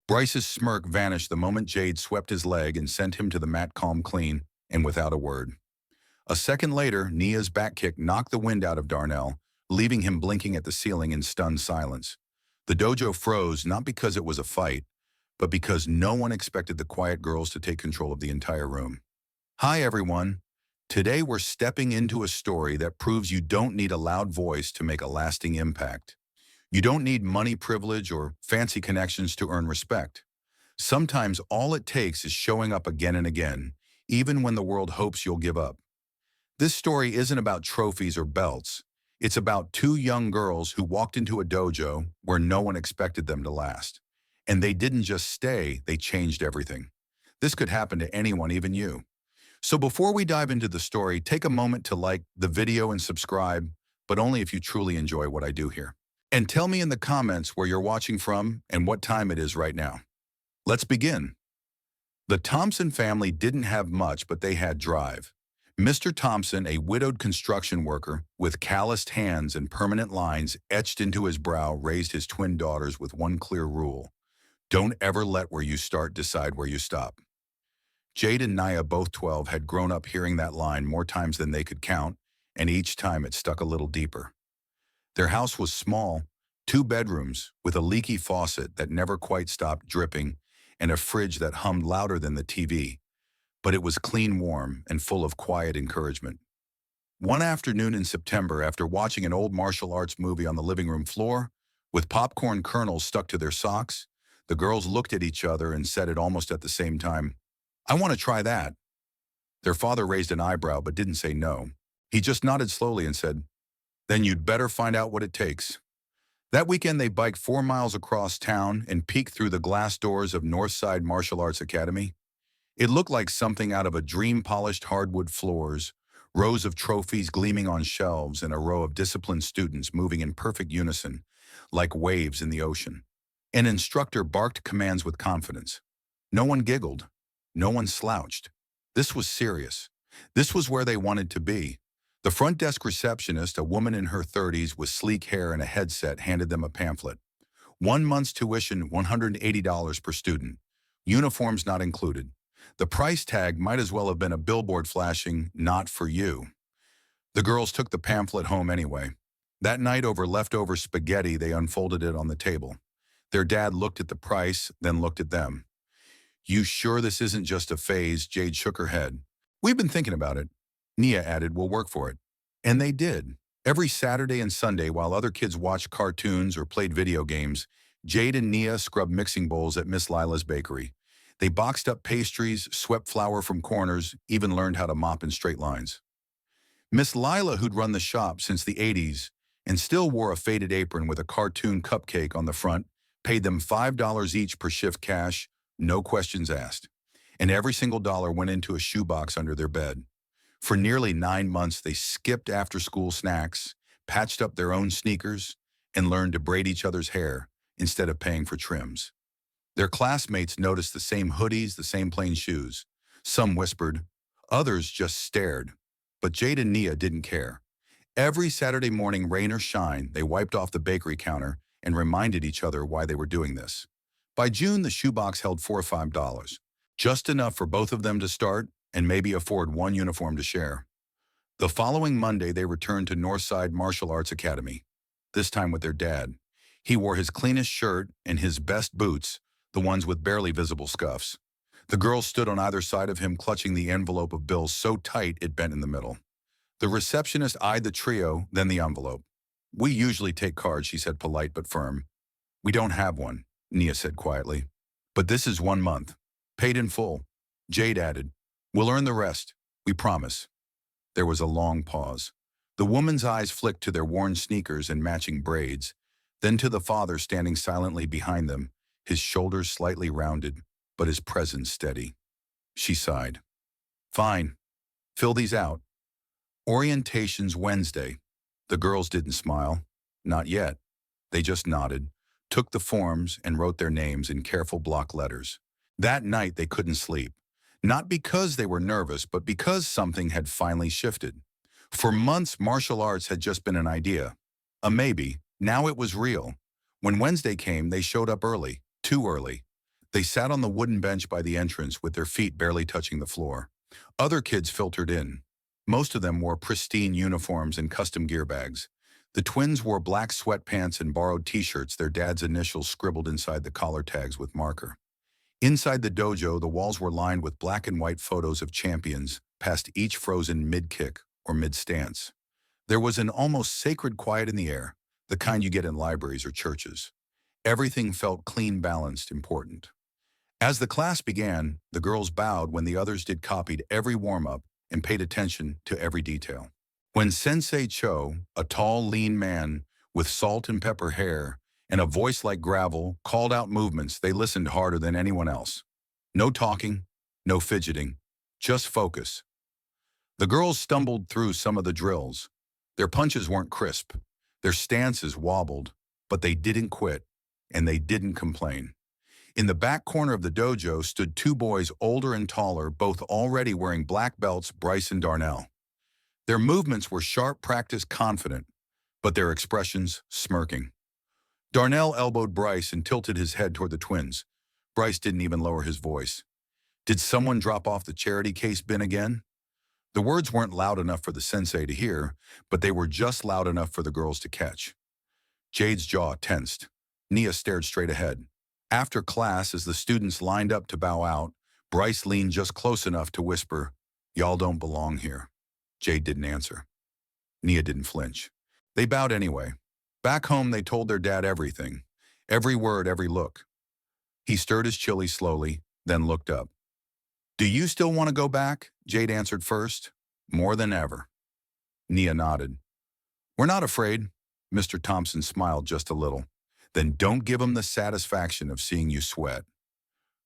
Bryce's smirk vanished the moment Jade swept his leg and sent him to the mat calm clean and without a word. A second later, Nia's back kick knocked the wind out of Darnell, leaving him blinking at the ceiling in stunned silence. The dojo froze not because it was a fight, but because no one expected the quiet girls to take control of the entire room. Hi everyone. Today we're stepping into a story that proves you don't need a loud voice to make a lasting impact. You don't need money privilege or fancy connections to earn respect. Sometimes all it takes is showing up again and again, even when the world hopes you'll give up. This story isn't about trophies or belts. It's about two young girls who walked into a dojo where no one expected them to last. And they didn't just stay, they changed everything. This could happen to anyone, even you. So before we dive into the story, take a moment to like the video and subscribe, but only if you truly enjoy what I do here. And tell me in the comments where you're watching from and what time it is right now. Let's begin. The Thompson family didn't have much, but they had drive. Mr. Thompson, a widowed construction worker with calloused hands and permanent lines etched into his brow, raised his twin daughters with one clear rule: don't ever let where you start decide where you stop. Jade and Nia, both 12, had grown up hearing that line more times than they could count, and each time it stuck a little deeper. Their house was small, 2 bedrooms, with a leaky faucet that never quite stopped dripping and a fridge that hummed louder than the TV. But it was clean, warm, and full of quiet encouragement. One afternoon in September, after watching an old martial arts movie on the living room floor, with popcorn kernels stuck to their socks, the girls looked at each other and said it almost at the same time, "I want to try that." Their father raised an eyebrow but didn't say no. He just nodded slowly and said, "Then you'd better find out what it takes." That weekend they biked 4 miles across town and peeked through the glass doors of Northside Martial Arts Academy. It looked like something out of a dream-polished hardwood floors, rows of trophies gleaming on shelves, and a row of disciplined students moving in perfect unison, like waves in the ocean. An instructor barked commands with confidence. No one giggled. No one slouched. This was serious. This was where they wanted to be. The front desk receptionist, a woman in her 30s with sleek hair and a headset, handed them a pamphlet. 1 month's tuition, $180 per student. Uniforms not included. The price tag might as well have been a billboard flashing, "Not for you." The girls took the pamphlet home anyway. That night, over leftover spaghetti, they unfolded it on the table. Their dad looked at the price, then looked at them. "You sure this isn't just a phase?" Jade shook her head. "We've been thinking about it." Nia added, "We'll work for it." And they did. Every Saturday and Sunday, while other kids watched cartoons or played video games, Jade and Nia scrubbed mixing bowls at Miss Lila's bakery. They boxed up pastries, swept flour from corners, even learned how to mop in straight lines. Miss Lila, who'd run the shop since the 80s and still wore a faded apron with a cartoon cupcake on the front, paid them $5 each per shift cash, no questions asked. And every single dollar went into a shoebox under their bed. For nearly 9 months, they skipped after-school snacks, patched up their own sneakers, and learned to braid each other's hair instead of paying for trims. Their classmates noticed the same hoodies, the same plain shoes. Some whispered, others just stared. But Jade and Nia didn't care. Every Saturday morning, rain or shine, they wiped off the bakery counter and reminded each other why they were doing this. By June, the shoebox held $4 or $5, just enough for both of them to start and maybe afford one uniform to share. The following Monday, they returned to Northside Martial Arts Academy, this time with their dad. He wore his cleanest shirt and his best boots, the ones with barely visible scuffs. The girls stood on either side of him, clutching the envelope of bills so tight it bent in the middle. The receptionist eyed the trio, then the envelope. "We usually take cards," she said, polite but firm. "We don't have one," Nia said quietly. "But this is 1 month. Paid in full." Jade added, "We'll earn the rest. We promise." There was a long pause. The woman's eyes flicked to their worn sneakers and matching braids, then to the father standing silently behind them, his shoulders slightly rounded, but his presence steady. She sighed. "Fine. Fill these out." "Orientation's Wednesday." The girls didn't smile. Not yet. They just nodded, took the forms, and wrote their names in careful block letters. That night they couldn't sleep. Not because they were nervous, but because something had finally shifted. For months, martial arts had just been an idea. A maybe. Now it was real. When Wednesday came, they showed up early. Too early. They sat on the wooden bench by the entrance with their feet barely touching the floor. Other kids filtered in. Most of them wore pristine uniforms and custom gear bags. The twins wore black sweatpants and borrowed t-shirts, their dad's initials scribbled inside the collar tags with marker. Inside the dojo, the walls were lined with black and white photos of champions, past each frozen mid-kick or mid-stance. There was an almost sacred quiet in the air, the kind you get in libraries or churches. Everything felt clean, balanced, important. As the class began, the girls bowed when the others did, copied every warm-up, and paid attention to every detail. When Sensei Cho, a tall, lean man with salt and pepper hair and a voice like gravel, called out movements, they listened harder than anyone else. No talking, no fidgeting, just focus. The girls stumbled through some of the drills. Their punches weren't crisp. Their stances wobbled, but they didn't quit, and they didn't complain. In the back corner of the dojo stood two boys, older and taller, both already wearing black belts, Bryce and Darnell. Their movements were sharp, practiced, confident, but their expressions smirking. Darnell elbowed Bryce and tilted his head toward the twins. Bryce didn't even lower his voice. Did someone drop off the charity case bin again? The words weren't loud enough for the sensei to hear, but they were just loud enough for the girls to catch. Jade's jaw tensed. Nia stared straight ahead. After class, as the students lined up to bow out, Bryce leaned just close enough to whisper, "Y'all don't belong here." Jade didn't answer. Nia didn't flinch. They bowed anyway. Back home, they told their dad everything. Every word, every look. He stirred his chili slowly, then looked up. "Do you still want to go back?" Jade answered first. "More than ever." Nia nodded. "We're not afraid." Mr. Thompson smiled just a little. "Then don't give 'em the satisfaction of seeing you sweat."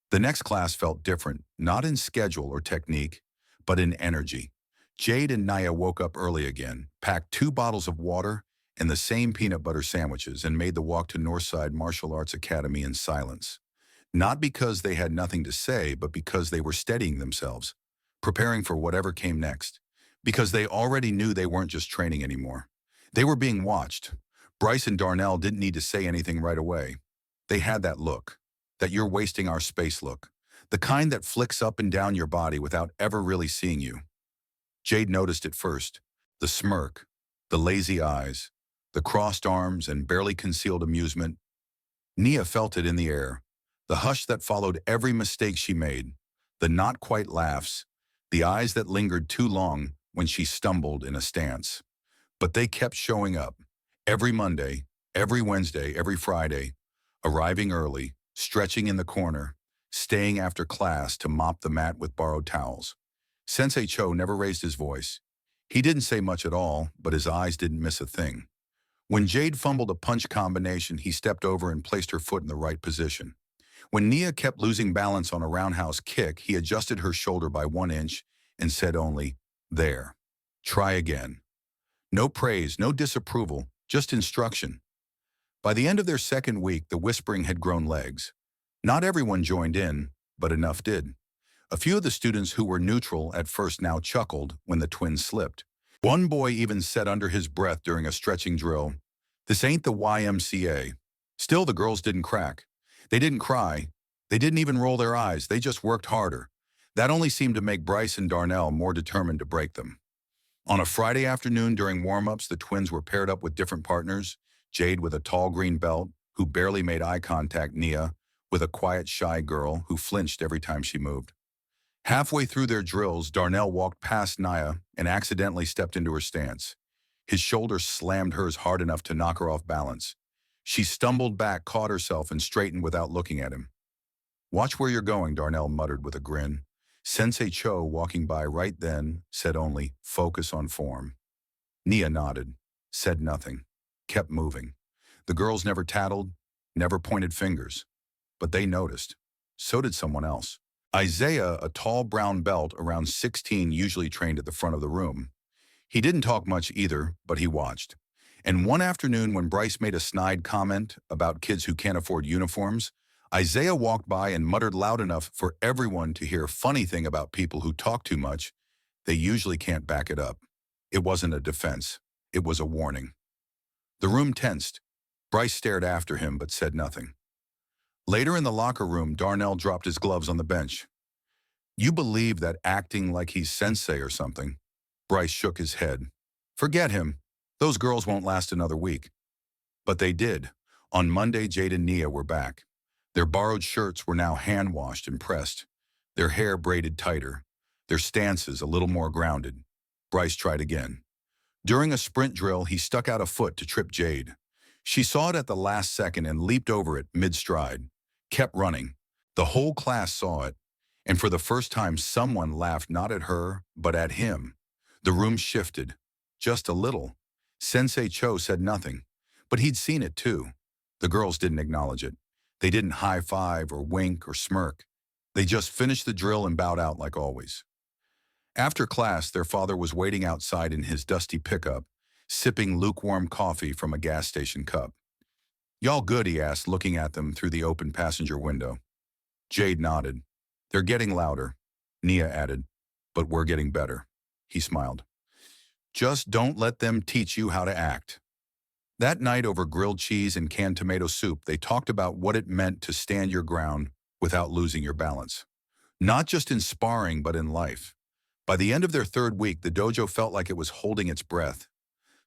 The next class felt different, not in schedule or technique, but in energy. Jade and Nia woke up early again, packed 2 bottles of water and the same peanut butter sandwiches, and made the walk to Northside Martial Arts Academy in silence. Not because they had nothing to say, but because they were steadying themselves, preparing for whatever came next. Because they already knew they weren't just training anymore. They were being watched. Bryce and Darnell didn't need to say anything right away. They had that look, that "you're wasting our space" look, the kind that flicks up and down your body without ever really seeing you. Jade noticed it first, the smirk, the lazy eyes, the crossed arms and barely concealed amusement. Nia felt it in the air, the hush that followed every mistake she made, the not quite laughs, the eyes that lingered too long when she stumbled in a stance. But they kept showing up, every Monday, every Wednesday, every Friday, arriving early, stretching in the corner, staying after class to mop the mat with borrowed towels. Sensei Cho never raised his voice. He didn't say much at all, but his eyes didn't miss a thing. When Jade fumbled a punch combination, he stepped over and placed her foot in the right position. When Nia kept losing balance on a roundhouse kick, he adjusted her shoulder by 1 inch and said only, "There. Try again." No praise, no disapproval, just instruction. By the end of their second week, the whispering had grown legs. Not everyone joined in, but enough did. A few of the students who were neutral at first now chuckled when the twins slipped. One boy even said under his breath during a stretching drill, "This ain't the YMCA." Still, the girls didn't crack. They didn't cry. They didn't even roll their eyes. They just worked harder. That only seemed to make Bryce and Darnell more determined to break them. On a Friday afternoon during warm-ups, the twins were paired up with different partners, Jade with a tall green belt, who barely made eye contact, Nia with a quiet, shy girl who flinched every time she moved. Halfway through their drills, Darnell walked past Nia and accidentally stepped into her stance. His shoulder slammed hers hard enough to knock her off balance. She stumbled back, caught herself, and straightened without looking at him. "Watch where you're going," Darnell muttered with a grin. Sensei Cho, walking by right then, said only, "Focus on form." Nia nodded, said nothing, kept moving. The girls never tattled, never pointed fingers. But they noticed. So did someone else. Isaiah, a tall brown belt around 16, usually trained at the front of the room. He didn't talk much either, but he watched. And one afternoon when Bryce made a snide comment about kids who can't afford uniforms, Isaiah walked by and muttered loud enough for everyone to hear. Funny thing about people who talk too much, they usually can't back it up. It wasn't a defense. It was a warning. The room tensed. Bryce stared after him but said nothing. Later in the locker room, Darnell dropped his gloves on the bench. You believe that acting like he's sensei or something? Bryce shook his head. Forget him. Those girls won't last another week. But they did. On Monday, Jade and Nia were back. Their borrowed shirts were now hand-washed and pressed, their hair braided tighter, their stances a little more grounded. Bryce tried again. During a sprint drill, he stuck out a foot to trip Jade. She saw it at the last second and leaped over it mid-stride, kept running. The whole class saw it, and for the first time someone laughed not at her, but at him. The room shifted, just a little. Sensei Cho said nothing, but he'd seen it too. The girls didn't acknowledge it. They didn't high-five or wink or smirk. They just finished the drill and bowed out like always. After class, their father was waiting outside in his dusty pickup, sipping lukewarm coffee from a gas station cup. "Y'all good?" he asked, looking at them through the open passenger window. Jade nodded. "They're getting louder," Nia added. "But we're getting better." He smiled. "Just don't let them teach you how to act." That night, over grilled cheese and canned tomato soup, they talked about what it meant to stand your ground without losing your balance. Not just in sparring, but in life. By the end of their third week, the dojo felt like it was holding its breath.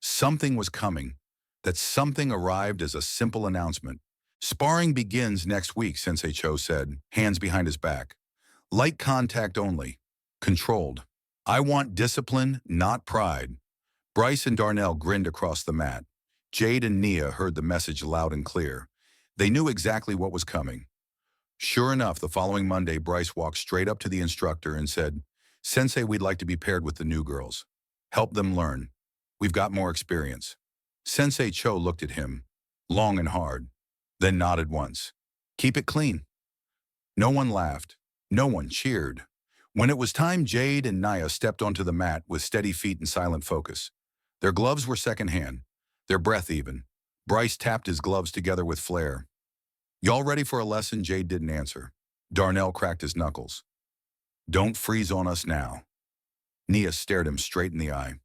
Something was coming. That something arrived as a simple announcement. "Sparring begins next week," Sensei Cho said, hands behind his back. "Light contact only. Controlled. I want discipline, not pride." Bryce and Darnell grinned across the mat. Jade and Nia heard the message loud and clear. They knew exactly what was coming. Sure enough, the following Monday, Bryce walked straight up to the instructor and said, "Sensei, we'd like to be paired with the new girls. Help them learn. We've got more experience." Sensei Cho looked at him, long and hard, then nodded once. "Keep it clean." No one laughed. No one cheered. When it was time, Jade and Nia stepped onto the mat with steady feet and silent focus. Their gloves were secondhand, their breath even. Bryce tapped his gloves together with flair. "Y'all ready for a lesson?" Jade didn't answer. Darnell cracked his knuckles. "Don't freeze on us now." Nia stared him straight in the eye.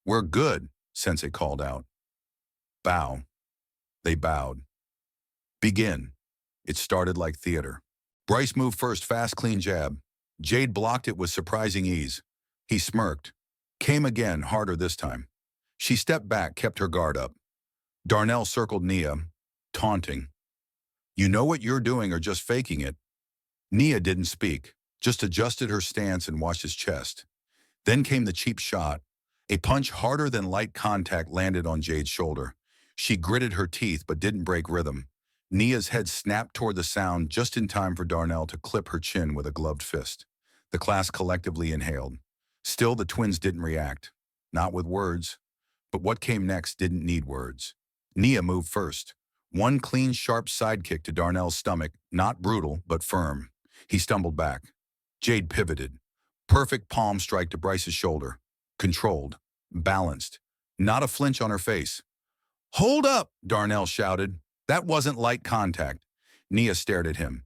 "We're good," Sensei called out. "Bow." They bowed. "Begin." It started like theater. Bryce moved first, fast, clean jab. Jade blocked it with surprising ease. He smirked. Came again, harder this time. She stepped back, kept her guard up. Darnell circled Nia, taunting. "You know what you're doing or just faking it?" Nia didn't speak, just adjusted her stance and watched his chest. Then came the cheap shot. A punch harder than light contact landed on Jade's shoulder. She gritted her teeth but didn't break rhythm. Nia's head snapped toward the sound just in time for Darnell to clip her chin with a gloved fist. The class collectively inhaled. Still, the twins didn't react. Not with words. But what came next didn't need words. Nia moved first. One clean, sharp sidekick to Darnell's stomach, not brutal, but firm. He stumbled back. Jade pivoted. Perfect palm strike to Bryce's shoulder. Controlled. Balanced. Not a flinch on her face. "Hold up!" Darnell shouted. "That wasn't light contact." Nia stared at him.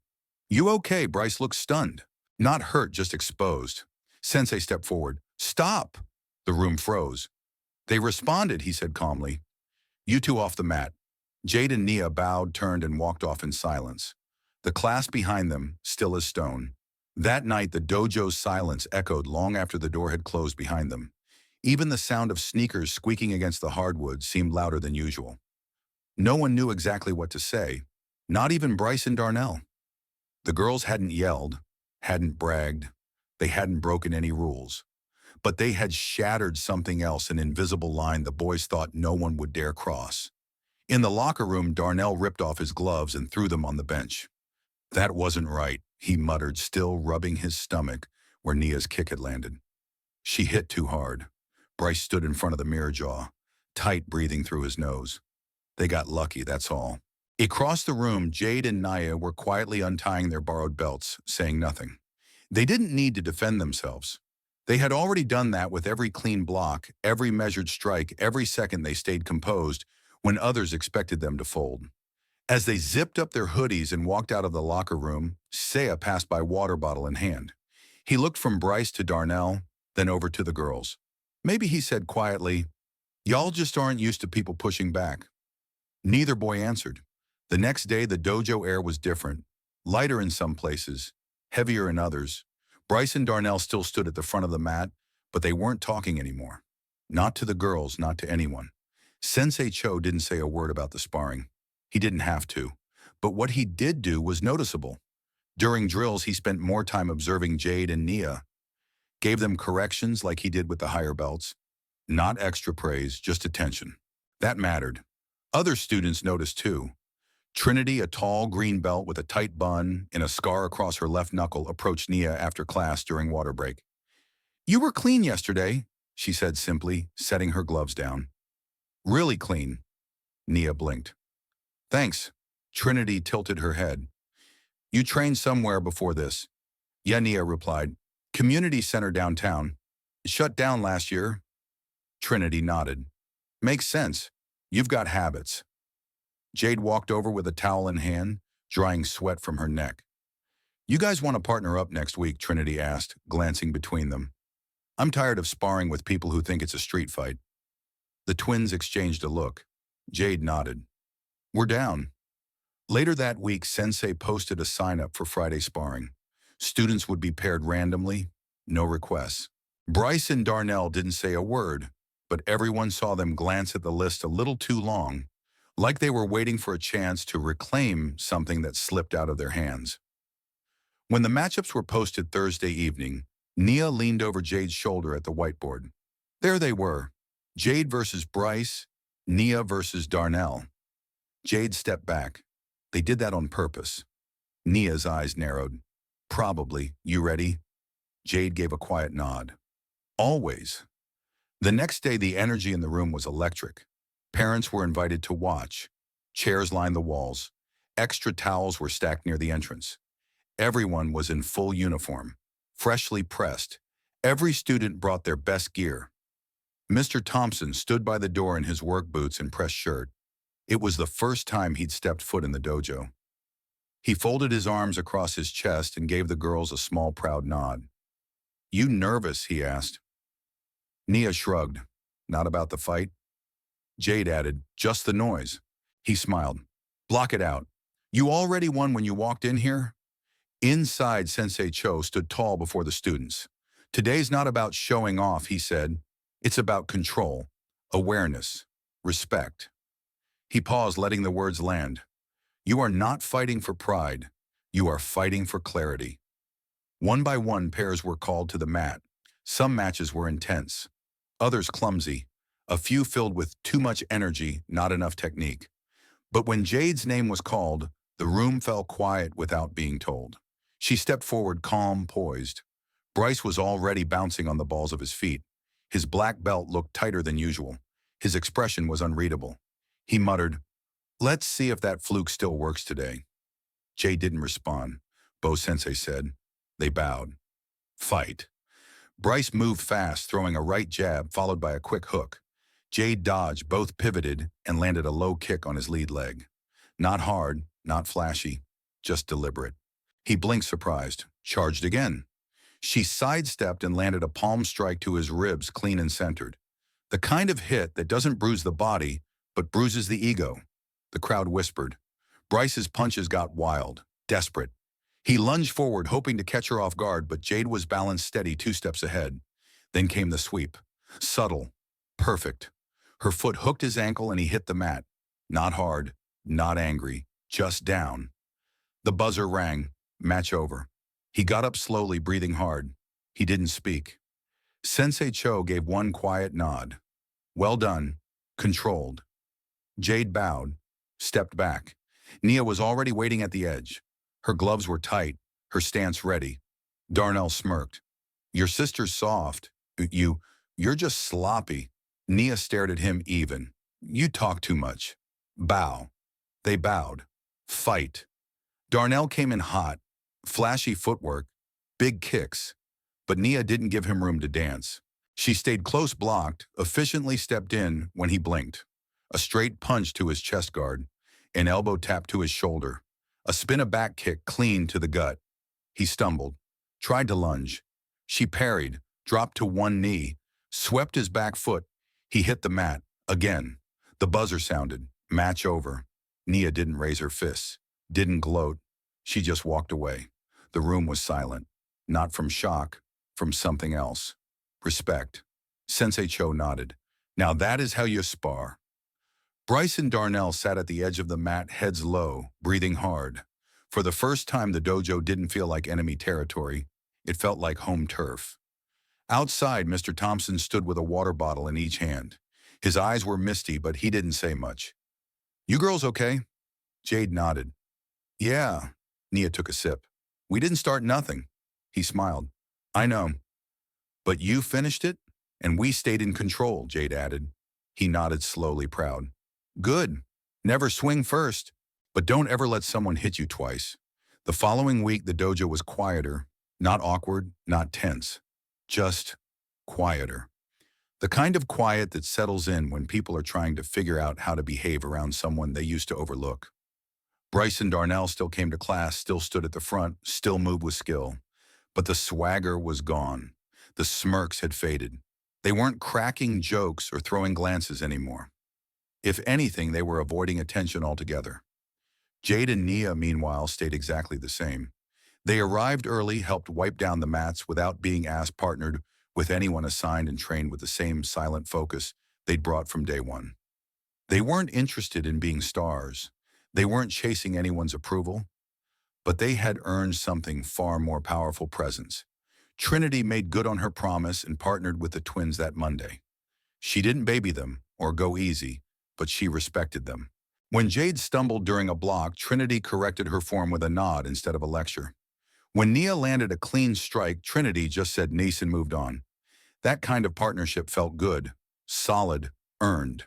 "You okay?" Bryce looked stunned. Not hurt, just exposed. Sensei stepped forward. "Stop!" The room froze. "They responded," he said calmly. "You two off the mat." Jade and Nia bowed, turned, and walked off in silence. The class behind them, still as stone. That night, the dojo's silence echoed long after the door had closed behind them. Even the sound of sneakers squeaking against the hardwood seemed louder than usual. No one knew exactly what to say, not even Bryce and Darnell. The girls hadn't yelled, hadn't bragged, they hadn't broken any rules. But they had shattered something else, an invisible line the boys thought no one would dare cross. In the locker room, Darnell ripped off his gloves and threw them on the bench. "That wasn't right," he muttered, still rubbing his stomach where Nia's kick had landed. She hit too hard. Bryce stood in front of the mirror jaw, tight breathing through his nose. They got lucky, that's all. Across the room, Jade and Nia were quietly untying their borrowed belts, saying nothing. They didn't need to defend themselves. They had already done that with every clean block, every measured strike, every second they stayed composed when others expected them to fold. As they zipped up their hoodies and walked out of the locker room, Saya passed by, water bottle in hand. He looked from Bryce to Darnell, then over to the girls. Maybe he said quietly, "Y'all just aren't used to people pushing back." Neither boy answered. The next day, the dojo air was different. lighter in some places, heavier in others. Bryce and Darnell still stood at the front of the mat, but they weren't talking anymore. Not to the girls, not to anyone. Sensei Cho didn't say a word about the sparring. He didn't have to. But what he did do was noticeable. During drills, he spent more time observing Jade and Nia, gave them corrections like he did with the higher belts. Not extra praise, just attention. That mattered. Other students noticed too. Trinity, a tall green belt with a tight bun and a scar across her left knuckle, approached Nia after class during water break. "You were clean yesterday," she said simply, setting her gloves down. "Really clean." Nia blinked. "Thanks." Trinity tilted her head. "You trained somewhere before this?" "Yeah," Nia replied. "Community center downtown. It shut down last year." Trinity nodded. "Makes sense. You've got habits." Jade walked over with a towel in hand, drying sweat from her neck. "You guys want to partner up next week?" Trinity asked, glancing between them. "I'm tired of sparring with people who think it's a street fight." The twins exchanged a look. Jade nodded. "We're down." Later that week, Sensei posted a sign-up for Friday sparring. Students would be paired randomly, no requests. Bryce and Darnell didn't say a word, but everyone saw them glance at the list a little too long, like they were waiting for a chance to reclaim something that slipped out of their hands. When the matchups were posted Thursday evening, Nia leaned over Jade's shoulder at the whiteboard. There they were, Jade versus Bryce, Nia versus Darnell. Jade stepped back. They did that on purpose. Nia's eyes narrowed. "Probably. You ready?" Jade gave a quiet nod. "Always." The next day, the energy in the room was electric. Parents were invited to watch. Chairs lined the walls. Extra towels were stacked near the entrance. Everyone was in full uniform, freshly pressed. Every student brought their best gear. Mr. Thompson stood by the door in his work boots and pressed shirt. It was the first time he'd stepped foot in the dojo. He folded his arms across his chest and gave the girls a small, proud nod. "You nervous?" he asked. Nia shrugged. "Not about the fight?" Jade added, "Just the noise." He smiled. "Block it out. You already won when you walked in here?" Inside, Sensei Cho stood tall before the students. "Today's not about showing off," he said. "It's about control, awareness, respect." He paused, letting the words land. "You are not fighting for pride. You are fighting for clarity." One by one, pairs were called to the mat. Some matches were intense, others clumsy, a few filled with too much energy, not enough technique. But when Jade's name was called, the room fell quiet without being told. She stepped forward, calm, poised. Bryce was already bouncing on the balls of his feet. His black belt looked tighter than usual. His expression was unreadable. He muttered, "Let's see if that fluke still works today." Jade didn't respond. Bo-sensei said. They bowed. "Fight." Bryce moved fast, throwing a right jab followed by a quick hook. Jade dodged, both pivoted, and landed a low kick on his lead leg. Not hard, not flashy, just deliberate. He blinked surprised, charged again. She sidestepped and landed a palm strike to his ribs, clean and centered. The kind of hit that doesn't bruise the body, but bruises the ego. The crowd whispered. Bryce's punches got wild, desperate. He lunged forward, hoping to catch her off guard, but Jade was balanced steady 2 steps ahead. Then came the sweep. Subtle, perfect. Her foot hooked his ankle and he hit the mat. Not hard, not angry, just down. The buzzer rang. Match over. He got up slowly, breathing hard. He didn't speak. Sensei Cho gave one quiet nod. Well done. Controlled. Jade bowed, stepped back. Nia was already waiting at the edge. Her gloves were tight, her stance ready. Darnell smirked. Your sister's soft. You're just sloppy. Nia stared at him even. You talk too much. Bow. They bowed. Fight. Darnell came in hot. Flashy footwork. Big kicks. But Nia didn't give him room to dance. She stayed close blocked, efficiently stepped in when he blinked. A straight punch to his chest guard. An elbow tap to his shoulder. A spin-a-back kick clean to the gut. He stumbled. Tried to lunge. She parried, dropped to one knee, swept his back foot. He hit the mat. Again. The buzzer sounded. Match over. Nia didn't raise her fists. Didn't gloat. She just walked away. The room was silent. Not from shock, from something else. Respect. Sensei Cho nodded. Now that is how you spar. Bryce and Darnell sat at the edge of the mat, heads low, breathing hard. For the first time, the dojo didn't feel like enemy territory. It felt like home turf. Outside, Mr. Thompson stood with a water bottle in each hand. His eyes were misty, but he didn't say much. You girls okay? Jade nodded. Yeah. Nia took a sip. We didn't start nothing. He smiled. I know. But you finished it, and we stayed in control, Jade added. He nodded slowly, proud. Good. Never swing first, but don't ever let someone hit you twice. The following week, the dojo was quieter, not awkward, not tense, just quieter. The kind of quiet that settles in when people are trying to figure out how to behave around someone they used to overlook. Bryce and Darnell still came to class, still stood at the front, still moved with skill. But the swagger was gone. The smirks had faded. They weren't cracking jokes or throwing glances anymore. If anything, they were avoiding attention altogether. Jade and Nia, meanwhile, stayed exactly the same. They arrived early, helped wipe down the mats without being asked, partnered with anyone assigned and trained with the same silent focus they'd brought from day one. They weren't interested in being stars. They weren't chasing anyone's approval. But they had earned something far more powerful: presence. Trinity made good on her promise and partnered with the twins that Monday. She didn't baby them or go easy, but she respected them. When Jade stumbled during a block, Trinity corrected her form with a nod instead of a lecture. When Nia landed a clean strike, Trinity just said nice and moved on. That kind of partnership felt good, solid, earned.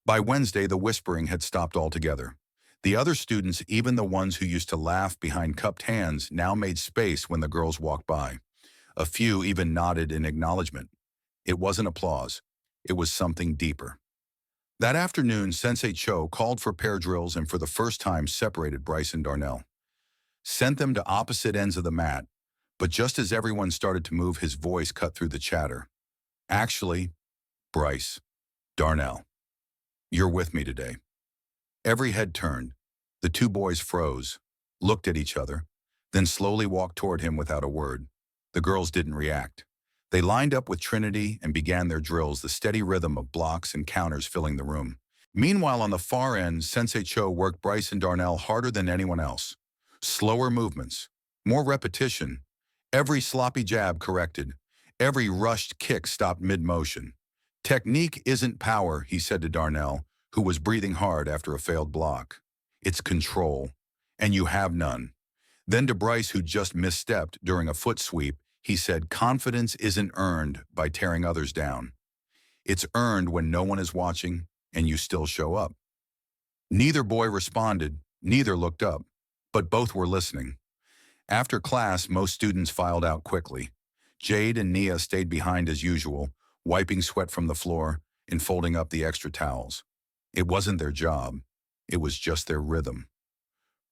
By Wednesday, the whispering had stopped altogether. The other students, even the ones who used to laugh behind cupped hands, now made space when the girls walked by. A few even nodded in acknowledgement. It wasn't applause. It was something deeper. That afternoon, Sensei Cho called for pair drills and for the first time separated Bryce and Darnell. Sent them to opposite ends of the mat, but just as everyone started to move, his voice cut through the chatter. Actually, Bryce, Darnell, you're with me today. Every head turned. The two boys froze, looked at each other, then slowly walked toward him without a word. The girls didn't react. They lined up with Trinity and began their drills, the steady rhythm of blocks and counters filling the room. Meanwhile, on the far end, Sensei Cho worked Bryce and Darnell harder than anyone else. Slower movements, more repetition, every sloppy jab corrected, every rushed kick stopped mid-motion. Technique isn't power, he said to Darnell, who was breathing hard after a failed block. It's control, and you have none. Then to Bryce, who just misstepped during a foot sweep, he said, confidence isn't earned by tearing others down. It's earned when no one is watching and you still show up. Neither boy responded, neither looked up, but both were listening. After class, most students filed out quickly. Jade and Nia stayed behind as usual, wiping sweat from the floor and folding up the extra towels. It wasn't their job. It was just their rhythm.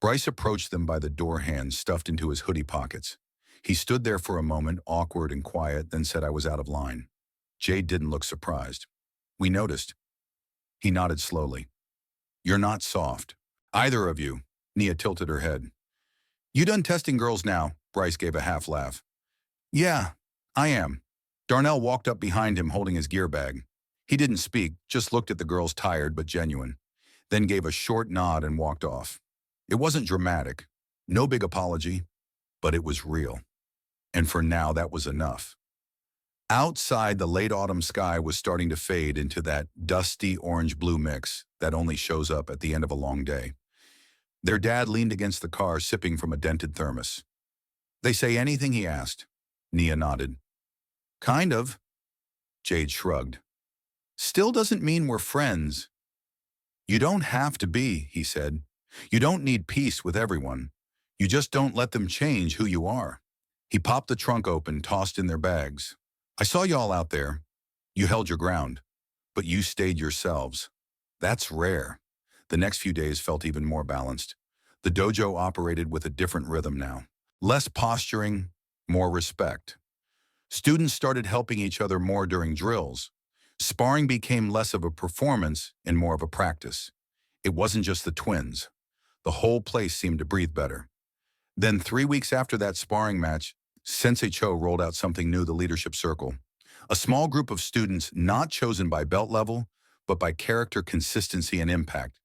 Bryce approached them by the door, hands stuffed into his hoodie pockets. He stood there for a moment, awkward and quiet, then said I was out of line. Jade didn't look surprised. We noticed. He nodded slowly. You're not soft. Either of you. Nia tilted her head. You done testing girls now? Bryce gave a half laugh. Yeah, I am. Darnell walked up behind him holding his gear bag. He didn't speak, just looked at the girls, tired but genuine, then gave a short nod and walked off. It wasn't dramatic, no big apology, but it was real. And for now, that was enough. Outside, the late autumn sky was starting to fade into that dusty orange-blue mix that only shows up at the end of a long day. Their dad leaned against the car, sipping from a dented thermos. They say anything, he asked. Nia nodded. Kind of. Jade shrugged. Still doesn't mean we're friends. You don't have to be, he said. You don't need peace with everyone. You just don't let them change who you are. He popped the trunk open, tossed in their bags. I saw y'all out there. You held your ground, but you stayed yourselves. That's rare. The next few days felt even more balanced. The dojo operated with a different rhythm now. Less posturing, more respect. Students started helping each other more during drills. Sparring became less of a performance and more of a practice. It wasn't just the twins. The whole place seemed to breathe better. Then 3 weeks after that sparring match, Sensei Cho rolled out something new, the leadership circle. A small group of students not chosen by belt level, but by character, consistency, and impact.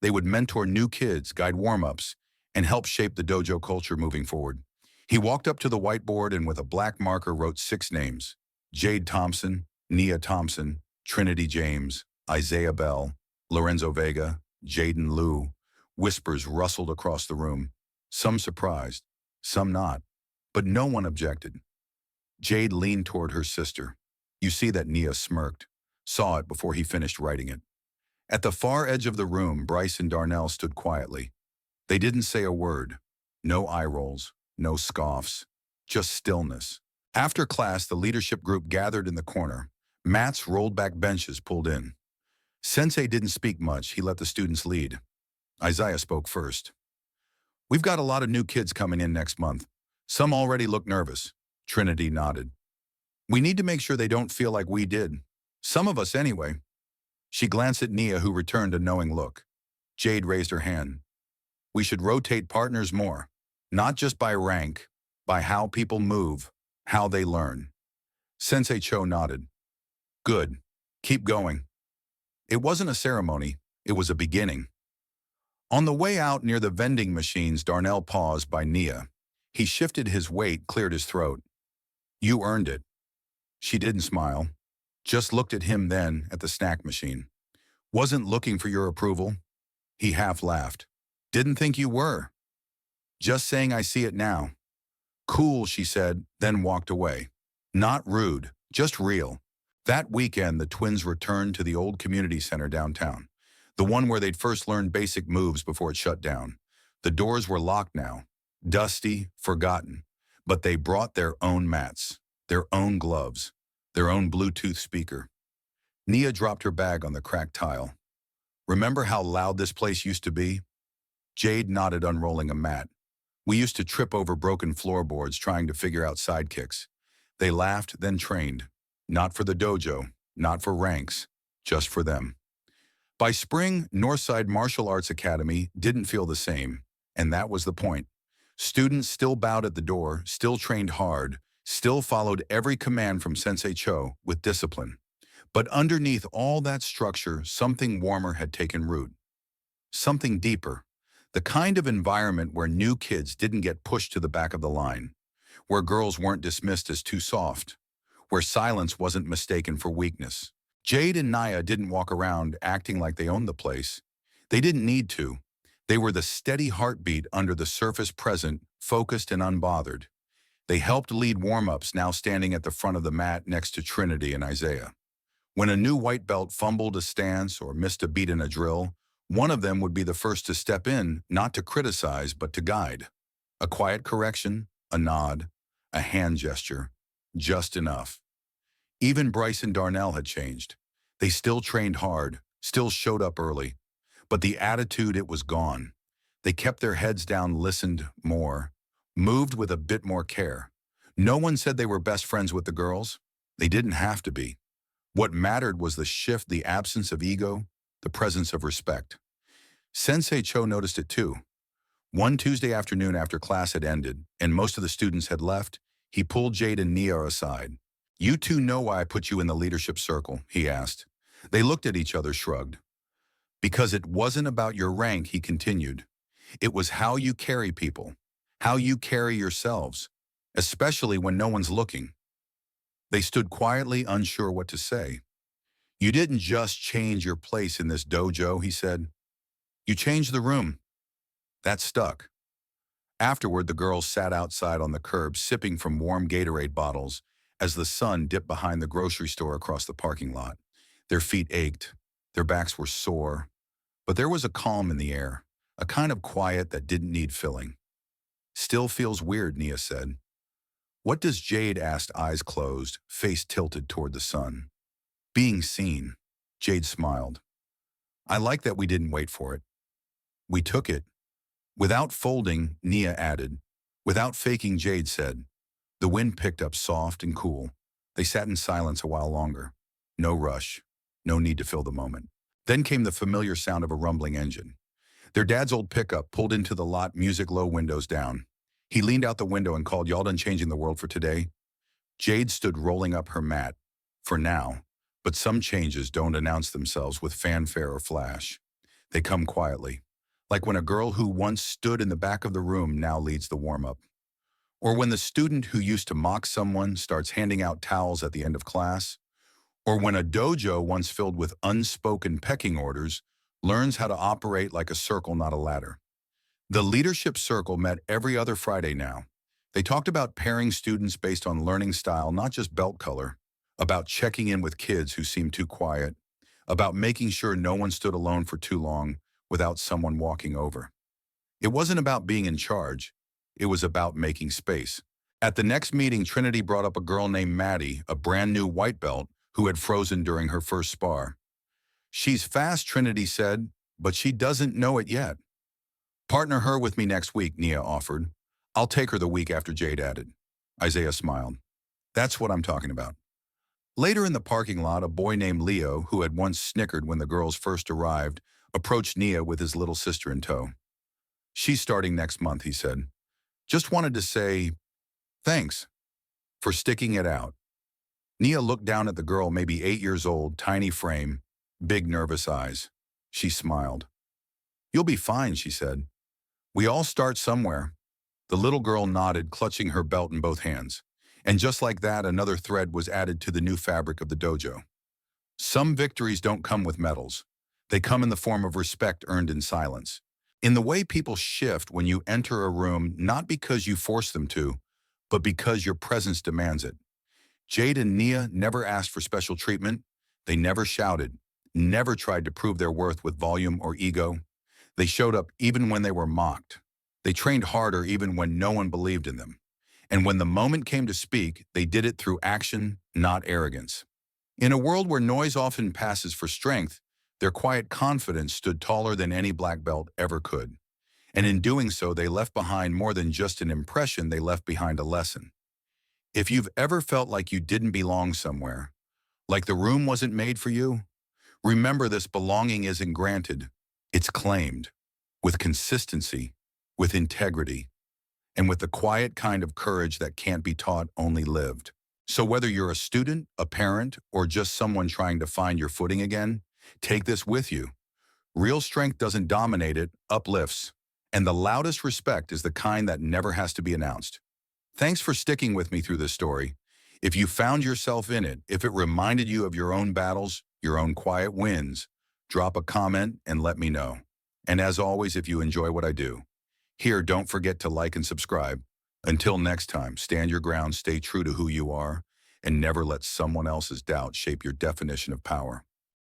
They would mentor new kids, guide warm-ups, and help shape the dojo culture moving forward. He walked up to the whiteboard and with a black marker wrote 6 names: Jade Thompson, Nia Thompson, Trinity James, Isaiah Bell, Lorenzo Vega, Jaden Liu. Whispers rustled across the room, some surprised, some not, but no one objected. Jade leaned toward her sister. You see that Nia smirked, saw it before he finished writing it. At the far edge of the room, Bryce and Darnell stood quietly. They didn't say a word. No eye rolls, no scoffs, just stillness. After class, the leadership group gathered in the corner. Mats, rolled back benches pulled in. Sensei didn't speak much. He let the students lead. Isaiah spoke first. We've got a lot of new kids coming in next month. Some already look nervous. Trinity nodded. We need to make sure they don't feel like we did. Some of us anyway. She glanced at Nia, who returned a knowing look. Jade raised her hand. We should rotate partners more, not just by rank, by how people move, how they learn. Sensei Cho nodded. Good. Keep going. It wasn't a ceremony. It was a beginning. On the way out near the vending machines, Darnell paused by Nia. He shifted his weight, cleared his throat. You earned it. She didn't smile. Just looked at him, then at the snack machine. Wasn't looking for your approval. He half laughed. Didn't think you were. Just saying I see it now. Cool, she said, then walked away. Not rude, just real. That weekend, the twins returned to the old community center downtown, the one where they'd first learned basic moves before it shut down. The doors were locked now, dusty, forgotten, but they brought their own mats, their own gloves, their own Bluetooth speaker. Nia dropped her bag on the cracked tile. Remember how loud this place used to be? Jade nodded, unrolling a mat. We used to trip over broken floorboards trying to figure out sidekicks. They laughed, then trained. Not for the dojo, not for ranks, just for them. By spring, Northside Martial Arts Academy didn't feel the same, and that was the point. Students still bowed at the door, still trained hard, still followed every command from Sensei Cho with discipline. But underneath all that structure, something warmer had taken root. Something deeper. The kind of environment where new kids didn't get pushed to the back of the line, where girls weren't dismissed as too soft, where silence wasn't mistaken for weakness. Jade and Nia didn't walk around acting like they owned the place. They didn't need to. They were the steady heartbeat under the surface, present, focused, and unbothered. They helped lead warm-ups, now standing at the front of the mat next to Trinity and Isaiah. When a new white belt fumbled a stance or missed a beat in a drill, one of them would be the first to step in, not to criticize, but to guide. A quiet correction, a nod, a hand gesture, just enough. Even Bryce and Darnell had changed. They still trained hard, still showed up early, but the attitude, it was gone. They kept their heads down, listened more, moved with a bit more care. No one said they were best friends with the girls. They didn't have to be. What mattered was the shift, the absence of ego, the presence of respect. Sensei Cho noticed it too. One Tuesday afternoon after class had ended and most of the students had left, he pulled Jade and Nia aside. You two know why I put you in the leadership circle, he asked. They looked at each other, shrugged. Because it wasn't about your rank, he continued. It was how you carry people, how you carry yourselves, especially when no one's looking. They stood quietly, unsure what to say. You didn't just change your place in this dojo, he said. You changed the room. That stuck. Afterward, the girls sat outside on the curb, sipping from warm Gatorade bottles as the sun dipped behind the grocery store across the parking lot. Their feet ached. Their backs were sore. But there was a calm in the air, a kind of quiet that didn't need filling. Still feels weird, Nia said. What does Jade asked, eyes closed, face tilted toward the sun. Being seen. Jade smiled. I like that we didn't wait for it. We took it. Without folding, Nia added. Without faking, Jade said. The wind picked up soft and cool. They sat in silence a while longer. No rush. No need to fill the moment. Then came the familiar sound of a rumbling engine. Their dad's old pickup pulled into the lot, music low, windows down. He leaned out the window and called, "Y'all done changing the world for today?" Jade stood rolling up her mat. For now. But some changes don't announce themselves with fanfare or flash. They come quietly. Like when a girl who once stood in the back of the room now leads the warm-up. Or when the student who used to mock someone starts handing out towels at the end of class. Or when a dojo once filled with unspoken pecking orders learns how to operate like a circle, not a ladder. The leadership circle met every other Friday now. They talked about pairing students based on learning style, not just belt color, about checking in with kids who seemed too quiet, about making sure no one stood alone for too long without someone walking over. It wasn't about being in charge. It was about making space. At the next meeting, Trinity brought up a girl named Maddie, a brand new white belt, who had frozen during her first spar. "She's fast," Trinity said, "but she doesn't know it yet." "Partner her with me next week," Nia offered. "I'll take her the week after," Jade added. Isaiah smiled. "That's what I'm talking about." Later in the parking lot, a boy named Leo, who had once snickered when the girls first arrived, approached Nia with his little sister in tow. "She's starting next month," he said. "Just wanted to say thanks for sticking it out." Nia looked down at the girl, maybe 8 years old, tiny frame, big nervous eyes. She smiled. "You'll be fine," she said. "We all start somewhere." The little girl nodded, clutching her belt in both hands. And just like that, another thread was added to the new fabric of the dojo. Some victories don't come with medals. They come in the form of respect earned in silence. In the way people shift when you enter a room, not because you force them to, but because your presence demands it. Jade and Nia never asked for special treatment. They never shouted, never tried to prove their worth with volume or ego. They showed up even when they were mocked. They trained harder even when no one believed in them. And when the moment came to speak, they did it through action, not arrogance. In a world where noise often passes for strength, their quiet confidence stood taller than any black belt ever could. And in doing so, they left behind more than just an impression, they left behind a lesson. If you've ever felt like you didn't belong somewhere, like the room wasn't made for you, remember this: belonging isn't granted, it's claimed, with consistency, with integrity, and with the quiet kind of courage that can't be taught, only lived. So whether you're a student, a parent, or just someone trying to find your footing again, take this with you. Real strength doesn't dominate, it uplifts. And the loudest respect is the kind that never has to be announced. Thanks for sticking with me through this story. If you found yourself in it, if it reminded you of your own battles, your own quiet wins, drop a comment and let me know. And as always, if you enjoy what I do, don't forget to like and subscribe. Until next time, stand your ground, stay true to who you are, and never let someone else's doubt shape your definition of power.